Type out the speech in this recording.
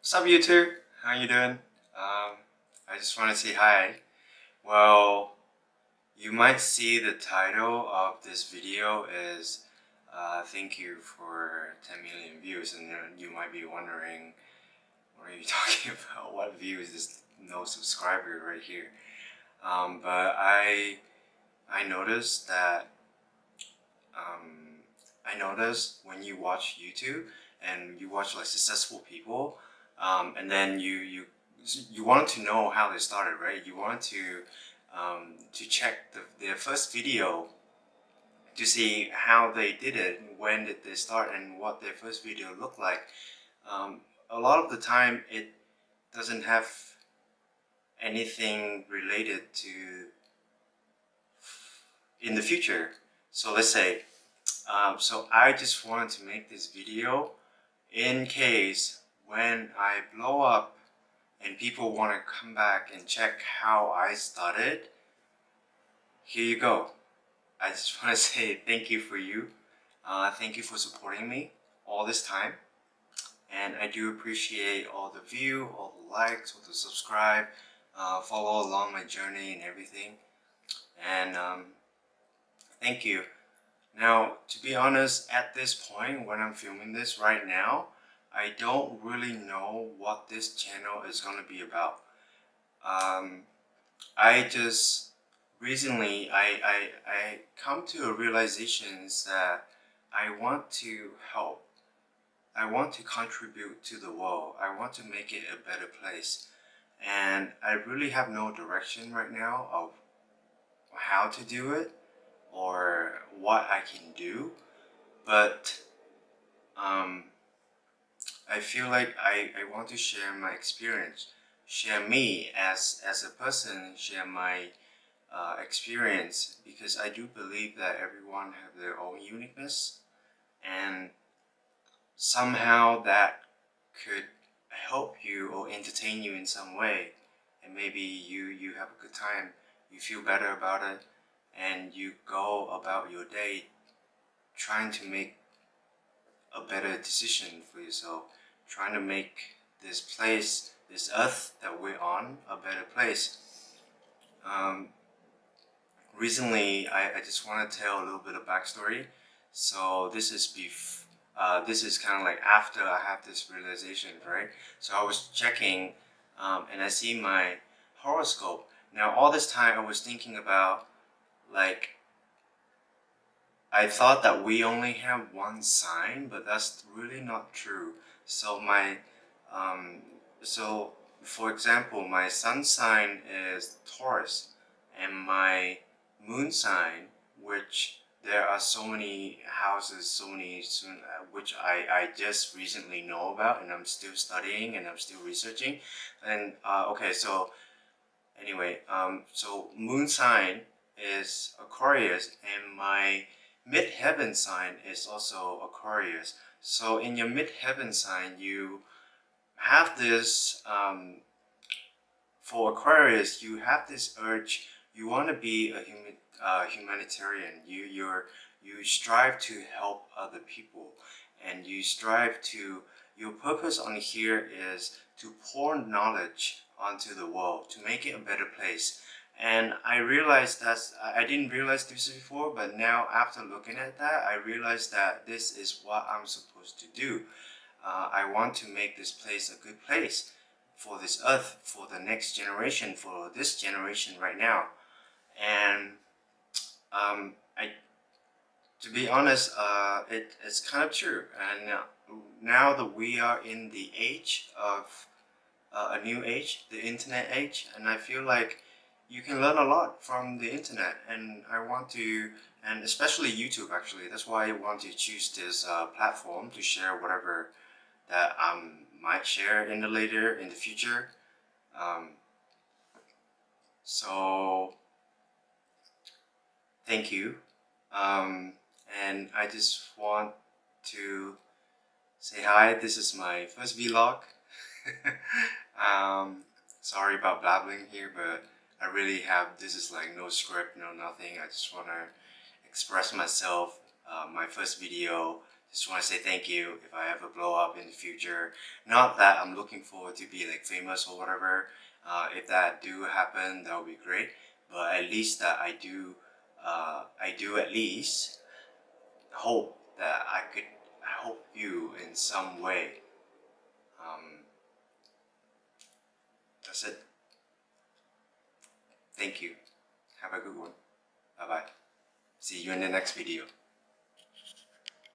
What's up YouTube? How you doing? I just want to say hi. Well, you might see the title of this video is thank you for 10 million views, and then you might be wondering, what are you talking about? What views is no subscriber right here? But I noticed that I noticed when you watch YouTube and you watch like successful people, and then you wanted to know how they started, right? You wanted to check their first video to see how they did it, when did they start, and what their first video looked like. A lot of the time, it doesn't have anything related to in the future. So let's say, so I just wanted to make this video in case when I blow up and people want to come back and check how I started. Here you go. I just want to say thank you for you. Thank you for supporting me all this time. And I do appreciate all the view, all the likes, all the subscribe, follow along my journey and everything. And thank you. Now, to be honest, at this point when I'm filming this right now, I don't really know what this channel is going to be about. I just recently I come to a realization that I want to help. I want to contribute to the world. I want to make it a better place. And I really have no direction right now of how to do it or what I can do. But I feel like I want to share my experience, share me as a person, share my experience, because I do believe that everyone have their own uniqueness, and somehow that could help you or entertain you in some way, and maybe you have a good time, you feel better about it, and you go about your day trying to make a better decision for yourself, trying to make this place, this earth that we're on, a better place. Recently, I just want to tell a little bit of backstory. So this is this is kind of like after I have this realization, right? So I was checking, and I see my horoscope. Now all this time I was thinking about, like, I thought that we only have one sign, but that's really not true. So so for example, my sun sign is Taurus, and my moon sign, which there are so many houses, which I just recently know about, and I'm still studying and I'm still researching. And okay, so anyway, so moon sign is Aquarius, and my midheaven sign is also Aquarius. So in your midheaven sign, you have this, for Aquarius, you have this urge, you want to be a humanitarian. You strive to help other people, and you strive to, your purpose on here is to pour knowledge onto the world, to make it a better place. And I realized that I didn't realize this before, but now after looking at that, I realized that this is what I'm supposed to do. I want to make this place a good place for this earth, for the next generation, for this generation right now. And I, to be honest, it's kind of true. And now that we are in the age of a new age, the internet age, and I feel like you can learn a lot from the internet, and I want to, and especially YouTube actually, that's why I want to choose this platform to share whatever that I might share in the future. Um, so thank you, and I just want to say hi. This is my first vlog. Sorry about blabbling here, but I really have, this is like no script, no nothing. I just want to express myself, my first video, just want to say thank you if I ever blow up in the future. Not that I'm looking forward to be like famous or whatever. If that do happen, that would be great. But at least that I do at least hope that I could help you in some way. Um, that's it. Thank you. Have a good one. Bye bye. See you in the next video.